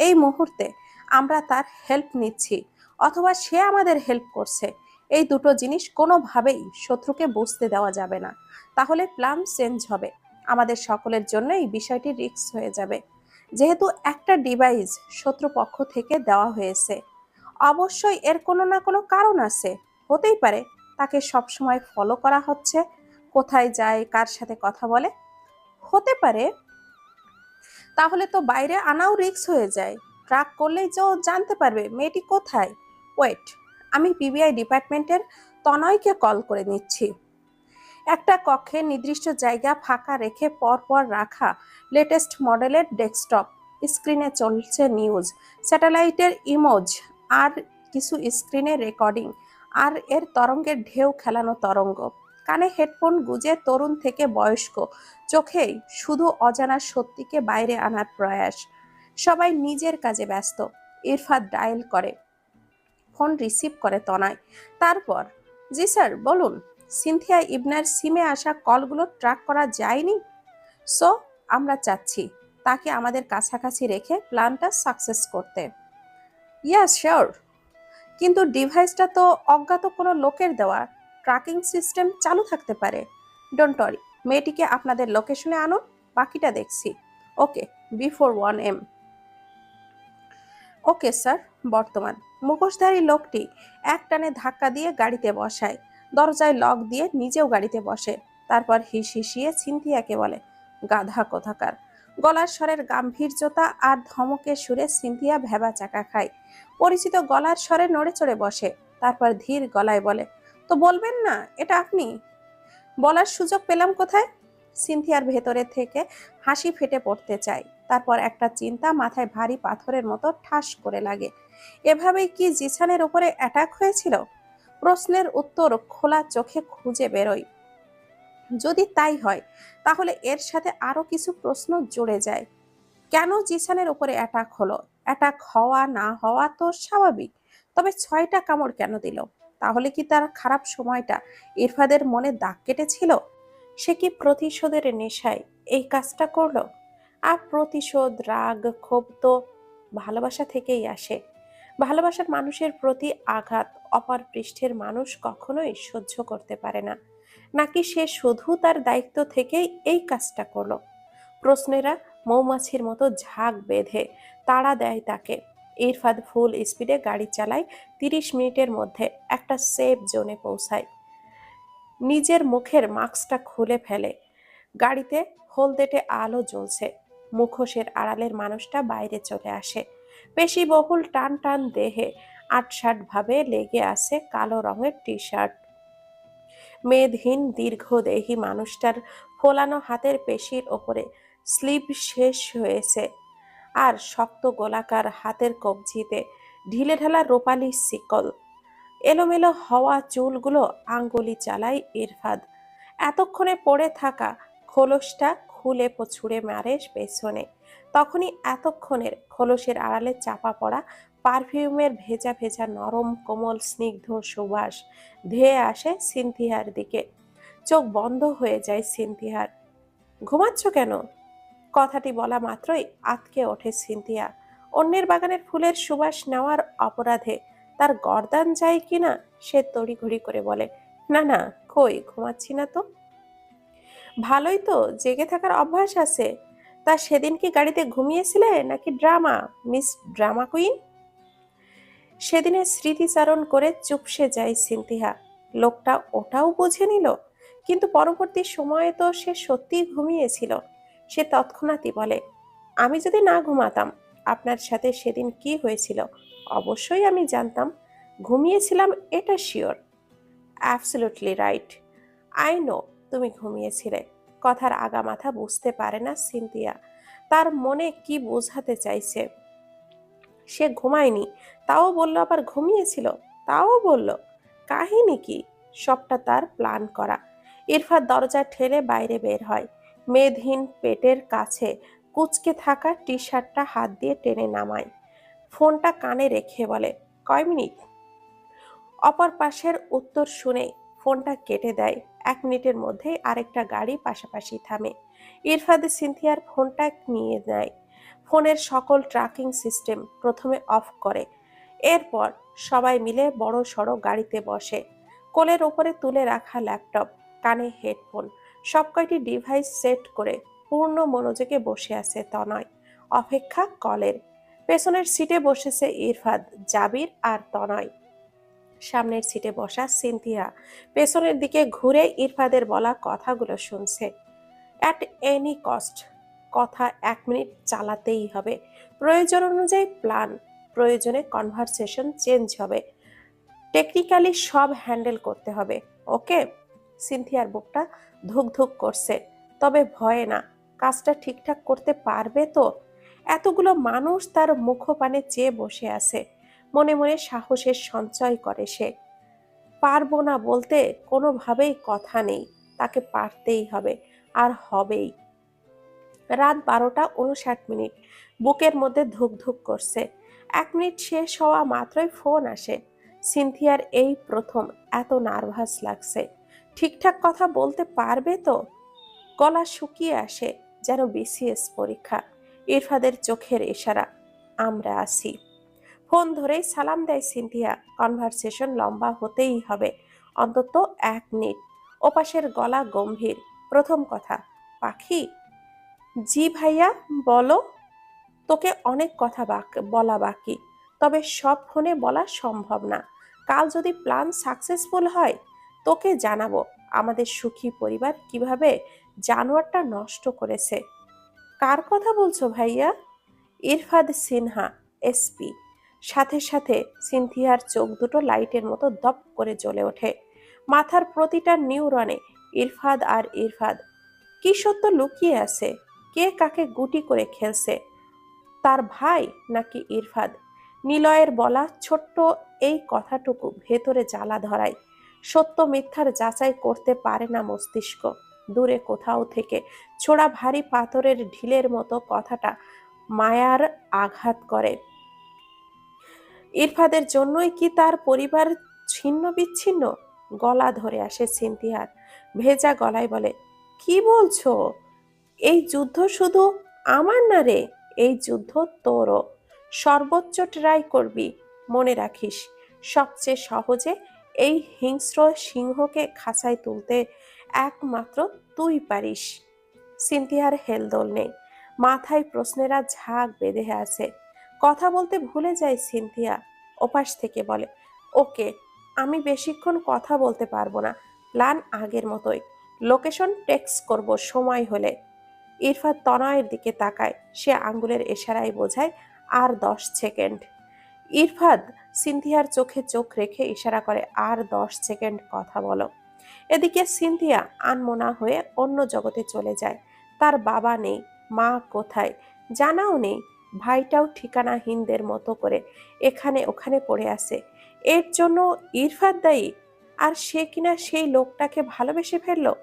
এই মুহূর্তে আমরা তার হেল্প নিচ্ছি অথবা সে আমাদের হেল্প করছে, এই দুটো জিনিস কোনোভাবেই শত্রুকে বুঝতে দেওয়া যাবে না। তাহলে প্ল্যান চেঞ্জ হবে, আমাদের সকলের জন্য এই বিষয়টি রিস্ক হয়ে যাবে। যেহেতু একটা ডিভাইস শত্রুপক্ষ থেকে দেওয়া হয়েছে, অবশ্যই এর কোনো না কোনো কারণ আছে। হতেই পারে তাকে সবসময় ফলো করা হচ্ছে, কোথায় যায়, কার সাথে কথা বলে। হতে পারে তাহলে তো বাইরে আনাও রিস্ক হয়ে যায়। ট্র্যাক করলেই যে ও জানতে পারবে মেয়েটি কোথায়। ওয়েট, আমি পিবিআই ডিপার্টমেন্টের তনয়কে কল করে নিচ্ছি। একটা কক্ষে নির্দিষ্ট জায়গা ফাঁকা রেখে পরপর রাখা লেটেস্ট মডেলের ডেস্কটপ স্ক্রিনে চলছে নিউজ, স্যাটেলাইটের ইমেজ, আর কিছু স্ক্রিনে রেকর্ডিং, আর এর তরঙ্গের ঢেউ খেলানো তরঙ্গ। কানে হেডফোন গুজে তরুণ থেকে বয়স্ক চোখেই শুধু অজানা সত্যিকে বাইরে আনার প্রয়াস। সবাই নিজের কাজে ব্যস্ত। ইরফাদ ডায়াল করে, ফোন রিসিভ করে তনয়। তারপর জি স্যার বলুন। সিনথিয়া ইবনার সিমে আসা কলগুলো ট্র্যাক করা যায়নি, সো আমরা চাচ্ছি তাকে আমাদের কাছাকাছি রেখে প্ল্যানটা সাকসেস করতে। ইয়া শিওর, কিন্তু ডিভাইসটা তো অজ্ঞাত কোনো লোকের দেওয়া, ট্র্যাকিং সিস্টেম চালু থাকতে পারে। ডোন্ট ওয়ারি, মেয়েটিকে আপনাদের লোকেশনে আনুন, বাকিটা দেখছি। ওকে, বিফোর 1 AM। Okay sir. বর্তমান মুখোশধারী লোকটি একটানে ধাক্কা দিয়ে গাড়িতে বসায়, দরজায় লক দিয়ে নিজেও গাড়িতে বসে। তারপর হিসিয়ে সিনথিয়াকে বলে, গাধা কোথাকার। গলার স্বরের গাম্ভীর্যতা আর ধমকের সুরে সিনথিয়া ভ্যাবাচাকা খায়। পরিচিত গলার স্বরে নড়ে চড়ে বসে, তারপর ধীর গলায় বলে, তো বলবেন না এটা আপনি? বলার সুযোগ পেলাম কোথায়? সিনথিয়ার ভেতরে থেকে হাসি ফেটে পড়তে চায়। তারপর একটা চিন্তা মাথায় ভারী পাথরের মতো ঠাস করে লাগে। এভাবেই কি জিসানের উপরে অ্যাটাক হয়েছিল? প্রশ্নের উত্তর খোলা চোখে খুঁজে বেরোয়। যদি তাই হয়, তাহলে এর সাথে আরো কিছু প্রশ্ন জুড়ে যায়। কেন জিসানের উপরে অ্যাটাক হলো? অ্যাটাক হওয়া না হওয়া তো স্বাভাবিক, তবে 6টা কামড় কেন দিল? তাহলে কি তার খারাপ সময়টা ইরফাদের মনে দাগ কেটেছিল? সে কি প্রতিশোধের নেশায় এই কাজটা করলো? আর প্রতিশোধ, রাগ, ক্ষোভ তো ভালোবাসা থেকেই আসে। ভালোবাসার মানুষের প্রতি আঘাত অপর পৃষ্ঠের মানুষ কখনোই সহ্য করতে পারে না। নাকি সে শুধু তার দায়িত্ব থেকেই এই কাজটা করলো? প্রশ্নেরা মৌমাছির মতো ঝাঁক বেঁধে তাড়া দেয় তাকে। ইরফাদ ফুল স্পিডে গাড়ি চালায়। 30 মিনিটের মধ্যে একটা সেফ জোনে পৌঁছায়। নিজের মুখের মাস্কটা খুলে ফেলে। গাড়িতে হলদেটে আলো জ্বলছে। মুখোশের আড়ালের মানুষটা বাইরে চলে আসে। পেশিবহুল টান টান দেহে আটসাট ভাবে লেগে আছে কালো রঙের টি-শার্ট। মেদহীন দীর্ঘদেহী মানুষটার ফোলানো হাতের পেশির ওপরে স্লিপ শেষ হয়েছে, আর শক্ত গোলাকার হাতের কবজিতে ঢিলেঢালা রূপালি শিকল। এলোমেলো হওয়া চুলগুলো আঙ্গুলি চালায় ইরফাদ। এতক্ষণে পড়ে থাকা খোলসটা খুলে ছুঁড়ে মারে পেছনে। তখনই এতক্ষণের খোলসের আড়ালে চাপা পড়া পারফিউমের ভেজা ভেজা নরম কোমল স্নিগ্ধ সুবাস ধেয়ে আসে সিনথিয়ার দিকে। চোখ বন্ধ হয়ে যায় সিনথিয়ার। ঘুমাচ্ছ কেন? কথাটি বলা মাত্রই আঁতকে ওঠে সিনথিয়া। অন্যের বাগানের ফুলের সুবাস নেওয়ার অপরাধে তার গর্দান যায় কিনা সে তড়িঘড়ি করে বলে, না না, কই ঘুমাচ্ছি না তো। ভালোই তো, জেগে থাকার অভ্যাস আছে। তা সেদিন কি গাড়িতে ঘুমিয়েছিলে নাকি ড্রামা, মিস ড্রামা কুইন? সেদিনের স্মৃতিচারণ করে চুপসে যায় সিনথিয়া। লোকটা ওটাও বুঝে নিল, কিন্তু পরবর্তী সময়ে তো সে সত্যিই ঘুমিয়েছিল। সে তৎক্ষণাৎই বলে, আমি যদি না ঘুমাতাম, আপনার সাথে সেদিন কি হয়েছিল অবশ্যই আমি জানতাম। ঘুমিয়েছিলাম এটা sure. Absolutely right. I know তুমি ঘুমিয়েছিলে। কথার আগামাথা বুঝতে পারে না সিনথিয়া। তার মনে কি বোঝাতে চাইছে। সে ঘুমায়নি তাও বলল, আবার ঘুমিয়েছিল তাও বলল। কাহিনী কি? সবটা তার প্ল্যান করা। ইরফাত দরজা ঠেলে বাইরে বের হয়। মেদহীন পেটের কাছে কুঁচকে থাকা টি-শার্টটা হাত দিয়ে টেনে নামায়। ফোনটা কানে রেখে বলে, কয় মিনিট? অপর পাশের উত্তর শুনে ফোনটা কেটে দেয়। 1 মিনিটের মধ্যেই আরেকটা গাড়ি পাশাপাশি থামে। ইরফাদ সিনথিয়ার ফোনটা নিয়ে নেয়। ফোনের সকল ট্র্যাকিং সিস্টেম প্রথমে অফ করে। এরপর সবাই মিলে বড় সড়ো গাড়িতে বসে। কোলের ওপরে তুলে রাখা ল্যাপটপ, কানে হেডফোন, সবকয়টি ডিভাইস সেট করে পূর্ণ মনোযোগে বসে আছে তনয়। অপেক্ষা কলের। পেছনের সিটে বসেছে ইরফাদ, জাবির আর তনয়। সামনের সিটে বসা সিনথিয়া পেছনের দিকে ঘুরে ইরফাদের বলা কথাগুলো শুনছে। অ্যাট এনি কস্ট কথা 1 মিনিট চালাতেই হবে। প্রয়োজন অনুযায়ী প্ল্যান, প্রয়োজনে কনভারসেশন চেঞ্জ হবে। টেকনিক্যালি সব হ্যান্ডেল করতে হবে। ওকে? সিনথিয়ার বুকটা ধুক ধুক করছে, তবে ভয়ে না। কাজটা ঠিকঠাক করতে পারবে তো? এতগুলো মানুষ তার মুখপানে চেয়ে বসে আছে। মনে মনে সাহসের সঞ্চয় করে সে। পারবো না বলতে কোনোভাবেই কথা নেই। তাকে পারতেই হবে, আর হবেই। রাত 12:59। বুকের মধ্যে ধুক ধুক করছে। 1 মিনিট শেষ হওয়া মাত্রই ফোন আসে। সিনথিয়ার এই প্রথম এত নার্ভাস লাগছে। ঠিকঠাক কথা বলতে পারবে তো? গলা শুকিয়ে আসে, যেন বিসিএস পরীক্ষা। ইরফাদের চোখের ইশারা, আমরা আছি। ফোন ধরেই সালাম দেয় সিনথিয়া। কনভারসেশন লম্বা হতেই হবে, অন্তত 1 মিনিট। ওপাশের গলা গম্ভীর, প্রথম কথা, পাখি? জি ভাইয়া, বলো। তোকে অনেক কথা বলা বাকি, তবে সব ফোনে বলা সম্ভব না। কাল যদি প্ল্যান সাকসেসফুল হয়, তোকে জানাবো আমাদের সুখী পরিবার কিভাবে জানোয়ারটা নষ্ট করেছে। কার কথা বলছো ভাইয়া? ইরফাদ সিনহা, এসপি। সাথে সাথে সিনথিয়ার চোখ দুটো লাইটের মতো দপ করে জ্বলে ওঠে। মাথার প্রতিটা নিউরনে ইরফাদ আর ইরফাদ। কি সত্য লুকিয়ে আছে? কে কাকে গুটি করে খেলছে? তার ভাই নাকি ইরফাদ? নিলয়ের বলা ছোট্ট এই কথাটুকু ভেতরে জ্বালা ধরায়। সত্য মিথ্যার যাচাই করতে পারে না মস্তিষ্ক। দূরে কোথাও থেকে ছোড়া ভারী পাথরের ঢিলের মতো কথাটা মায়ার আঘাত করে। ইরফাদের জন্যই কি তার পরিবার ছিন্ন বিচ্ছিন্ন? গলা ধরে আসে সিনথিয়ার, ভেজা গলায় বলে, কি বলছো? এই যুদ্ধ শুধু আমার না রে, এই যুদ্ধ তোরও। সর্বোচ্চ ট্রাই করবি, মনে রাখিস, সবচেয়ে সহজে এই হিংস্র সিংহকে খাঁচায় তুলতে একমাত্র তুই পারিস। সিনথিয়ার হেলদোল নেই, মাথায় প্রশ্নেরা ঝাঁক বেঁধে আছে। কথা বলতে ভুলে যায় সিনথিয়া। ওপাশ থেকে বলে, ওকে, আমি বেশিক্ষণ কথা বলতে পারবো না। প্ল্যান আগের মতোই, লোকেশন টেক্সট করব সময় হলে। ইরফাদ তনয়ের দিকে তাকায়, সে আঙ্গুলের ইশারায় বোঝায় আর 10 সেকেন্ড। ইরফাদ সিনথিয়ার চোখে চোখ রেখে ইশারা করে, আর 10 সেকেন্ড কথা বলো। এদিকে সিনথিয়া আনমনা হয়ে অন্য জগতে চলে যায়। তার বাবা নেই, মা কোথায় জানাও নেই, ভাইটাও ঠিকানাহীনদের মতো করে এখানে ওখানে পড়ে আছে। এর জন্য ইরফাদ দায়ী? আর সে কিনা সেই লোকটাকে ভালোবেসে ফেললো।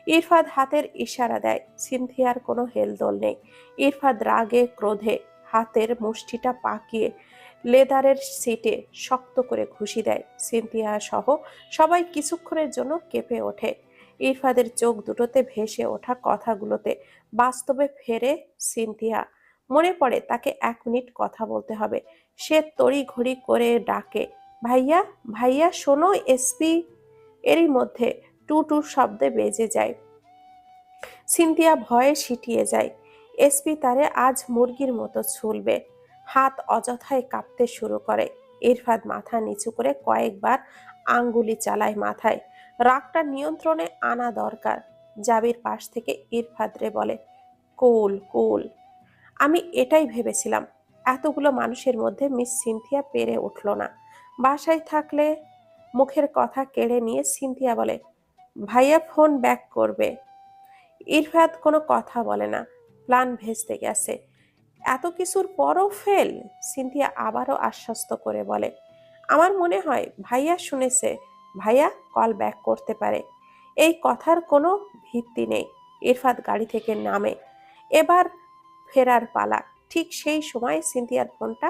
ইরফাদ হাতের ইশারা দেয়, সিনথিয়ার কোনো হেলদোল নেই। ইরফাদ রাগে ক্রোধে হাতের মুষ্টিটা পাকিয়ে লেদারের সিটে শক্ত করে ঘুষি দেয়। সিনথিয়া সহ সবাই কিছুক্ষণের জন্য কেঁপে ওঠে। ইরফাদের চোখ দুটোতে ভেসে ওঠা কথাগুলোতে বাস্তবে ফেরে সিনথিয়া। মনে পড়ে তাকে 1 মিনিট কথা বলতে হবে। সে তড়িঘড়ি করে ডাকে, ভাইয়া ভাইয়া শোনো, এসপি। এরই মধ্যে টু টু শব্দে বেজে যায়। সিনথিয়া ভয়ে সিটিয়ে যায়। এসপি তারে আজ মুরগির মতো ছুলবে। হাত অযথায় কাঁপতে শুরু করে। ইরফাদ মাথা নিচু করে কয়েকবার আঙ্গুলি চালায় মাথায়। রাগটা নিয়ন্ত্রণে আনা দরকার। জাবির পাশ থেকে ইরফাদ রে বলে, কুল কুল। আমি এটাই ভেবেছিলাম। এতগুলো মানুষের মধ্যে মিস সিনথিয়া পেরে উঠল না। বাসায় থাকলে। মুখের কথা কেড়ে নিয়ে সিনথিয়া বলে, ভাইয়া ফোন ব্যাক করবে। ইরফাদ কোনো কথা বলে না। প্ল্যান ভেস্তে গেছে। এত কিছুর পরও ফেল? সিনথিয়া আবারও আশ্বস্ত করে বলে, আমার মনে হয় ভাইয়া শুনেছে, ভাইয়া কল ব্যাক করতে পারে। এই কথার কোনো ভিত্তি নেই। ইরফাদ গাড়ি থেকে নামে। এবার ফেরার পালা। ঠিক সেই সময় সিনথিয়ার ফোনটা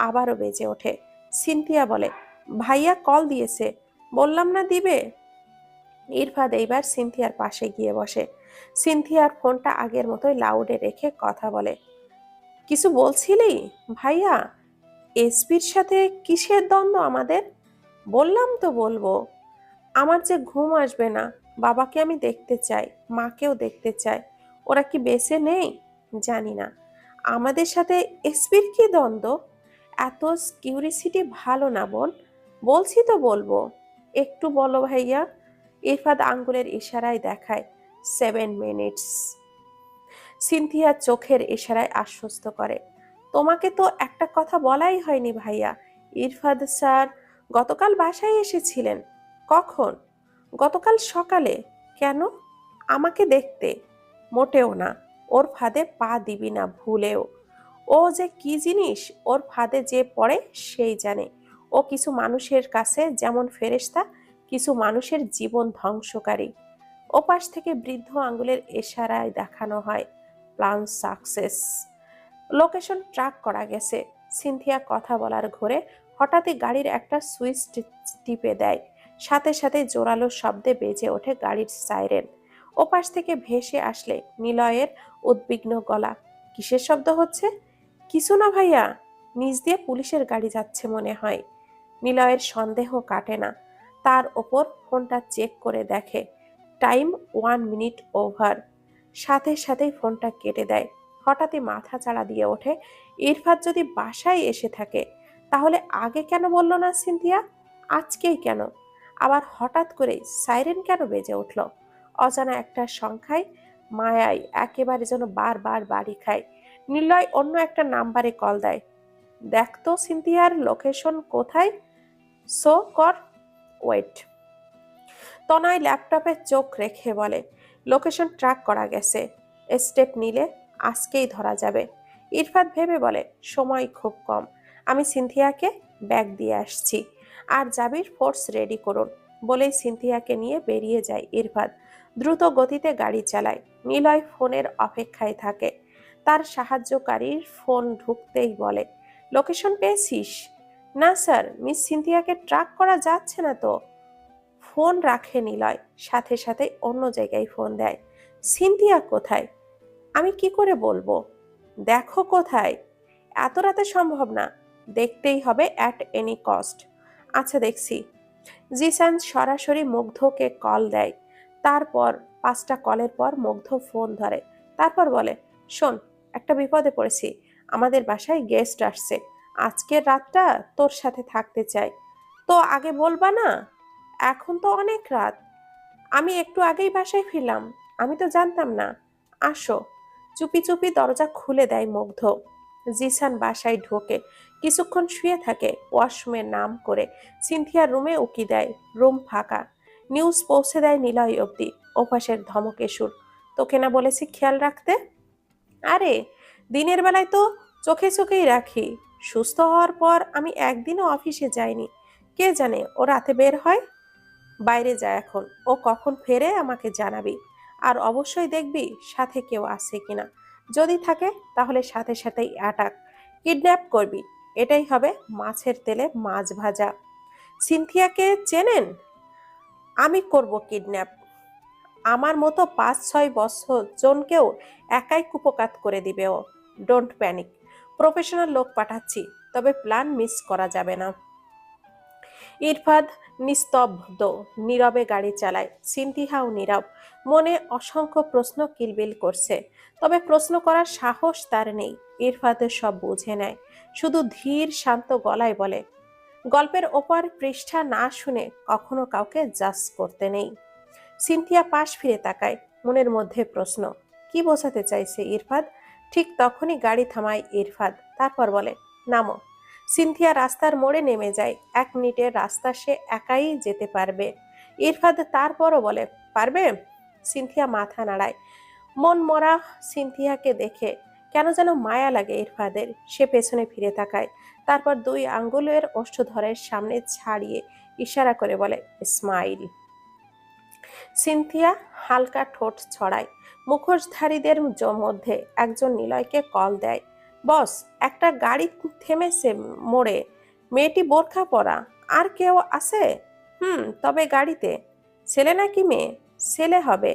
আবারও বেজে ওঠে। সিনথিয়া বলে, ভাইয়া কল দিয়েছে, বললাম না দিবে। ইরফাদ এইবার সিনথিয়ার পাশে গিয়ে বসে। সিনথিয়ার ফোনটা আগের মতোই লাউডে রেখে কথা বলে, কিছু বলছিলি ভাইয়া? এসপির সাথে কিসের দ্বন্দ্ব আমাদের? বললাম তো বলবো। আমার যে ঘুম আসবে না। বাবাকে আমি দেখতে চাই, মাকেও দেখতে চাই। ওরা কি বেঁচে নেই? জানি না। আমাদের সাথে এসপির কি দ্বন্দ্ব? এত কিউরিসিটি ভালো না বোন। বলছি তো বলবো। একটু বলো ভাইয়া। ইরফাদ আঙ্গুলের ইশারায় দেখায় 7 মিনিটস। সিনথিয়া চোখের ইশারায় আশ্বস্ত করে, তোমাকে তো একটা কথা বলাই হয়নি ভাইয়া। ইরফাদ স্যার গতকাল বাসায় এসেছিলেন। কখন? গতকাল সকালে। কেন? আমাকে দেখতে? মোটেও না। ওর ফাঁদে পা দিবি না ভুলেও। ও যে কি জিনিস, ওর ফাঁদে যে পড়ে সেই জানে। ও কিছু মানুষের কাছে যেমন ফেরেশতা, কিছু মানুষের জীবন ধ্বংসকারী। ওপাশ থেকে বৃদ্ধ আঙ্গুলের ইশারায় দেখানো হয়, প্ল্যান সাকসেস। লোকেশন ট্র্যাক করা গেছে। সিনথিয়া কথা বলার ঘরে হঠাৎই গাড়ির একটা সুইচ টিপে দেয়। সাথে সাথে জোরালো শব্দে বেজে ওঠে গাড়ির সাইরেন। ওপাশ থেকে ভেসে আসলে নিলয়ের উদ্বিগ্ন গলা, কিসের শব্দ হচ্ছে? কিছু না ভাইয়া, নিচ দিয়ে পুলিশের গাড়ি যাচ্ছে মনে হয়। নিলয়ের সন্দেহ কাটে না। তার ওপর ফোনটা চেক করে দেখে টাইম 1 মিনিট ওভার। সাথে সাথেই ফোনটা কেটে দেয়। হঠাৎই মাথা চাড়া দিয়ে ওঠে, ইরফাত যদি বাসায় এসে থাকে তাহলে আগে কেন বলল না সিনথিয়া? আজকেই কেন? আবার হঠাৎ করে সাইরেন কেন বেজে উঠল? অজানা একটা সংখ্যায় মায়ায় একেবারে যেন বারবার বাড়ি খায়। নিলয় অন্য একটা নাম্বারে কল দেয়। দেখ তো সিনথিয়ার লোকেশন কোথায়, সো কর। ওয়েট। তনয় ল্যাপটপে চোখ রেখে বলে, লোকেশন ট্র্যাক করা গেছে, স্টেপ নিলে আজকেই ধরা যাবে। ইরফাত ভেবে বলে, সময় খুব কম, আমি সিনথিয়াকে ব্যাগ দিয়ে আসছি, আর জাবির ফোর্স রেডি করুন। বলেই সিনথিয়াকে নিয়ে বেরিয়ে যায় ইরফাত। দ্রুত গতিতে গাড়ি চালায়। নিলয় ফোনের অপেক্ষায় থাকে। তার সাহায্যকারীর ফোন ঢুকতেই বলে, লোকেশন পেয়েছিস? না স্যার, মিস সিনথিয়াকে ট্র্যাক করা যাচ্ছে না তো। ফোন রাখে নিলয়, সাথে সাথে অন্য জায়গায় ফোন দেয়। সিনথিয়া কোথায়? আমি কি করে বলবো? দেখো কোথায়। এত রাতে সম্ভব না, দেখতেই হবে অ্যাট এনি কস্ট। আচ্ছা দেখছি। জিসান সরাসরি মুগ্ধকে কল দেয়। তারপর 5টা কলের পর মুগ্ধ ফোন ধরে। তারপর বলে, শোন, একটা বিপদে পড়েছি, আমাদের বাসায় গেস্ট আসছে, আজকের রাতটা তোর সাথে থাকতে চাই। তো আগে বলবা না? এখন তো অনেক রাত, আমি একটু আগেই বাসায় ফিরলাম, আমি তো জানতাম না। আসো। চুপি চুপি দরজা খুলে দেয় মুগ্ধ। জিসান বাসায় ঢোকে, কিছুক্ষণ শুয়ে থাকে, ওয়াশরুমের নাম করে সিনথিয়ার রুমে উকি দেয়। রুম ফাঁকা। নিউজ পৌঁছে দেয় নিলয় অব্দি। ওপাশের ধমকে সুর, তোকে না বলেছি খেয়াল রাখতে? আরে, দিনের বেলায় তো চোখে চোখেই রাখি, সুস্থ হওয়ার পর আমি একদিনও অফিসে যাইনি। কে জানে ও রাতে বের হয়। বাইরে যায় এখন, ও কখন ফেরে আমাকে জানাবি। আর অবশ্যই দেখবি সাথে কেউ আছে কিনা। যদি থাকে তাহলে সাথে সাথেই অ্যাটাক, কিডন্যাপ করবি। এটাই হবে মাছের তেলে মাছ ভাজা। সিনথিয়াকে চেনেন? আমি করব কিডন্যাপ। আমার মতো 5-6 বছর জনকেও একাই কুপকাত করে দিবে ও। ডোন্ট প্যানিক, প্রফেশনাল লোক পাঠাচ্ছি, তবে প্ল্যান মিস করা যাবে না। ইরফাদ নিস্তব্ধ, নীরবে গাড়ি চালায়। সিনথিয়াও নীরব, মনে অসংখ্য প্রশ্ন কিলবিল করছে, তবে প্রশ্ন করার সাহস তার নেই। ইরফাদ সব বুঝে নেয়, শুধু ধীর শান্ত গলায় বলে, গল্পের ওপর পৃষ্ঠা না শুনে কখনো কাউকে জাজ করতে নেই। সিনথিয়া পাশ ফিরে তাকায়, মনের মধ্যে প্রশ্ন, কি বোঝাতে চাইছে ইরফাদ? ঠিক তখনই গাড়ি থামায় ইরফাদ, তারপর বলে, নামো। সিনথিয়া রাস্তার মোড়ে নেমে যায়। 1 মিনিটের রাস্তা সে একাই যেতে পারবে। ইরফাদ তারপরও বলে, পারবে? সিনথিয়া মাথা নাড়ায়। মন মরা সিনথিয়াকে দেখে কেন যেন মায়া লাগে ইরফাদের। সে পেছনে ফিরে তাকায়, তারপর 2 আঙ্গুলের ওষ্ঠধরের সামনে ছাড়িয়ে ইশারা করে বলে, স্মাইল। সিনথিয়া হালকা ঠোঁট ছড়ায়। মুখোশধারীদের মধ্যে একজন নিলয়কে কল দেয়। বস, একটা গাড়ি থেমেছে মোড়ে, মেয়েটি বোরখা পরা, আর কেউ আছে? তবে গাড়িতে। ছেলে নাকি মেয়ে? ছেলে হবে,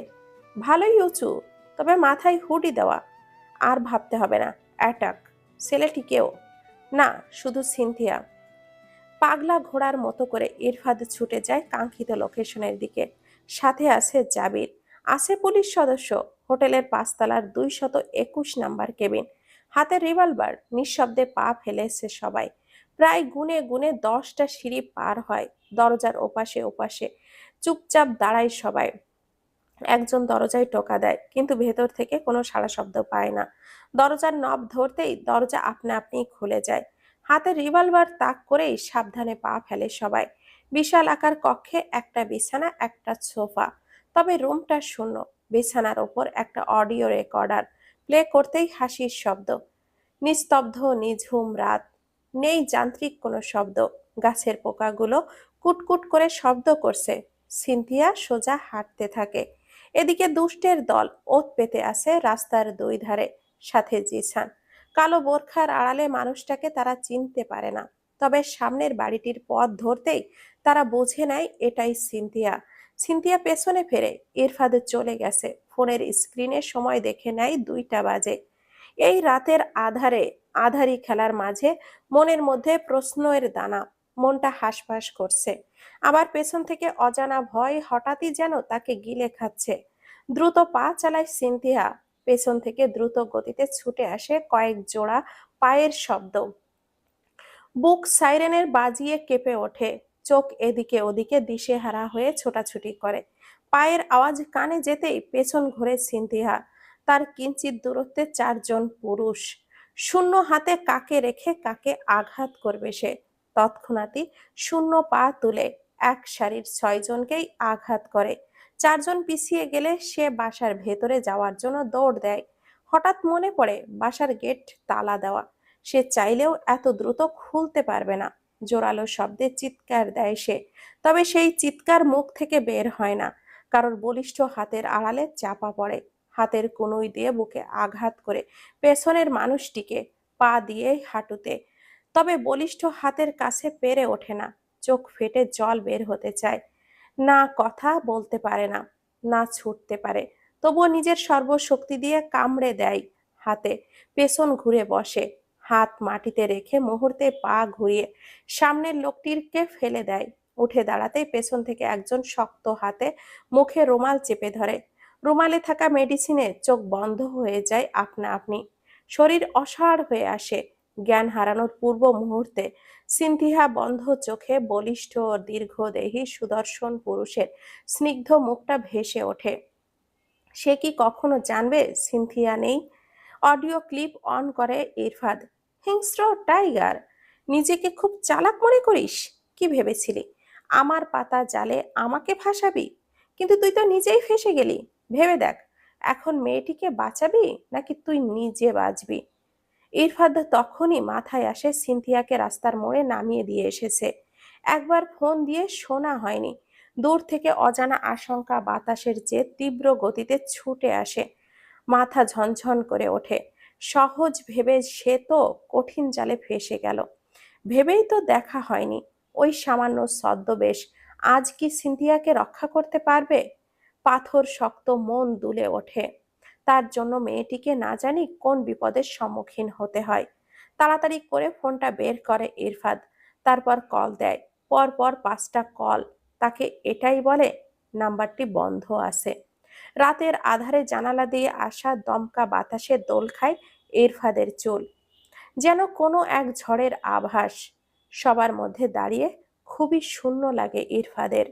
ভালোই উঁচু, তবে মাথায় হুডি দেওয়া। আর ভাবতে হবে না, অ্যাটাক। ছেলেটি কেউ না, শুধু সিনথিয়া। পাগলা ঘোড়ার মতো করে ইরফাদ ছুটে যায় কাঙ্ক্ষিত লোকেশনের দিকে। সাথে আছে জাবির, আছে পুলিশ সদস্য। হোটেলের 5তলার 221 নাম্বার কেবিন। হাতে রিভলভার, নিঃশব্দে পা ফেলেছে সবাই। প্রায় গুনে গুনে 10টা সিঁড়ি পার হয়। দরজার ওপাশে ওপাশে চুপচাপ দাঁড়ায় সবাই। একজন দরজায় টোকা দেয়, কিন্তু ভেতর থেকে কোনো সাড়া শব্দ পায় না। দরজার নব ধরতেই দরজা আপনা আপনিই খুলে যায়। হাতে রিভলভার তাক করেই সাবধানে পা ফেলে সবাই। বিশাল আকার কক্ষে একটা বিছানা, একটা সোফা, তবে রুমটা শূন্য। বিছানার ওপর একটা অডিও রেকর্ডার, প্লে করতেই হাসির শব্দ। নিস্তব্ধ নিঝুম রাত, নেই যান্ত্রিক কোনো শব্দ। গাছের পোকাগুলো কুটকুট করে শব্দ করছে। সিনথিয়া সোজা হাঁটতে থাকে। এদিকে দুষ্টের দল ওত পেতে আছে রাস্তার 2 ধারে, সাথে জিসান। কালো বোরখার আড়ালে মানুষটাকে তারা চিনতে পারে না, তবে সামনের বাড়িটির পথ ধরতেই তারা বুঝে নেয় এটাই সিনথিয়া। সিনথিয়া পেছনে ফেরে, ইরফাদ চলে গেছে। ফোনের স্ক্রিনে সময় দেখে নেয় 2টা বাজে। এই রাতের আধারে আধারি খেলার মাঝে মনের মধ্যে প্রশ্নের দানা। মনটা হাঁসফাঁস করছে। আবার পেছন থেকে অজানা ভয় হঠাৎই যেন তাকে গিলে খাচ্ছে। দ্রুত পা চালায় সিনথিয়া। পেছন থেকে দ্রুত গতিতে ছুটে আসে কয়েক জোড়া পায়ের শব্দ। বুক সাইরেনের বাজিয়ে কেঁপে ওঠে। চোখ এদিকে ওদিকে দিশেহারা হয়ে ছোটাছুটি করে। পায়ের আওয়াজ কানে যেতেই পেছন ঘুরে সিনথিয়া। তার কিঞ্চিত দূরত্বে চারজন পুরুষ। শূন্য হাতে কাকে রেখে কাকে আঘাত করবে সে। তৎক্ষণাৎই শূন্য পা তুলে এক সারির 6 জনকেই আঘাত করে। 4 জন পিছিয়ে গেলে সে বাসার ভেতরে যাওয়ার জন্য দৌড় দেয়। হঠাৎ মনে পড়ে বাসার গেট তালা দেওয়া। সে চাইলেও এত দ্রুত খুলতে পারবে না। জোরালো শব্দে চিৎকার দেয় সে। তবে সেই চিৎকার মুখ থেকে বের হয় না। কারোর বলিষ্ঠ হাতের আড়ালে চাপা পড়ে। হাতের কনুই দিয়ে বুকে আঘাত করে পেছনের মানুষটিকে, পা দিয়ে হাঁটুতে। তবে বলিষ্ঠ হাতের কাছে পেরে ওঠে না। চোখ ফেটে জল বের হতে চায়। না কথা বলতে পারে না, না ছুটতে পারে। তবুও নিজের সর্বশক্তি দিয়ে কামড়ে দেয় হাতে। পেছন ঘুরে বসে। হাত মাটিতে রেখে মুহূর্তে পা ঘুরিয়ে সামনের লোকটিকে ফেলে দেয়। উঠে দাঁড়াতেই পেছন থেকে একজন শক্ত হাতে মুখে রুমাল চেপে ধরে। রুমালে থাকা মেডিসিনে চোখ বন্ধ হয়ে যায় আপনা আপনি। শরীর অসাড় হয়ে আসে। জ্ঞান হারানোর পূর্ব মুহূর্তে সিনথিয়া বন্ধ চোখে বলিষ্ঠ ও দীর্ঘদেহী সুদর্শন পুরুষের স্নিগ্ধ মুখটা ভেসে ওঠে। সে কি কখনো জানবে সিনথিয়া নেই? অডিও ক্লিপ অন করে ইরফাদ। হিংস্র টাইগার, নিজেকে খুব চালাক মনে করিস? কি ভেবেছিলি আমার পাতা জালে আমাকে ফাঁসাবি? কিন্তু তুই তো নিজেই ফেঁসে গেলি। ভেবে দেখ, এখন মেয়েটিকে বাঁচাবি নাকি তুই নিজে বাঁচবি? ইরফাদ তখনই মাথায় আসে সিনথিয়াকে রাস্তার মোড়ে নামিয়ে দিয়ে এসেছে। একবার ফোন দিয়ে শোনা হয়নি। দূর থেকে অজানা আশঙ্কা বাতাসের চেয়ে তীব্র গতিতে ছুটে আসে। মাথা ঝনঝন করে ওঠে। সহজ ভেবে সে তো কঠিন জালে ফেসে গেল। ভেবেই তো দেখা হয়নি ওই সামান্য ছদ্মবেশ আজ কি সিনথিয়াকে রক্ষা করতে পারবে? পাথর শক্ত মন দুলে ওঠে। তার জন্য মেয়েটিকে না জানি কোন বিপদের সম্মুখীন হতে হয়। তাড়াতাড়ি করে ফোনটা বের করে ইরফাদ। তারপর কল দেয়। পরপর 5টা কল। তাকে এটাই বলে নাম্বারটি বন্ধ আছে। রাতের আধারে জানালা দিয়ে আসা দমকা বাতাসে দোল খায় ইরফাদের চুল। যেন কোনো এক ঝড়ের আভাস। সবার মধ্যে দাঁড়িয়ে খুবই শূন্য লাগে ইরফাদের।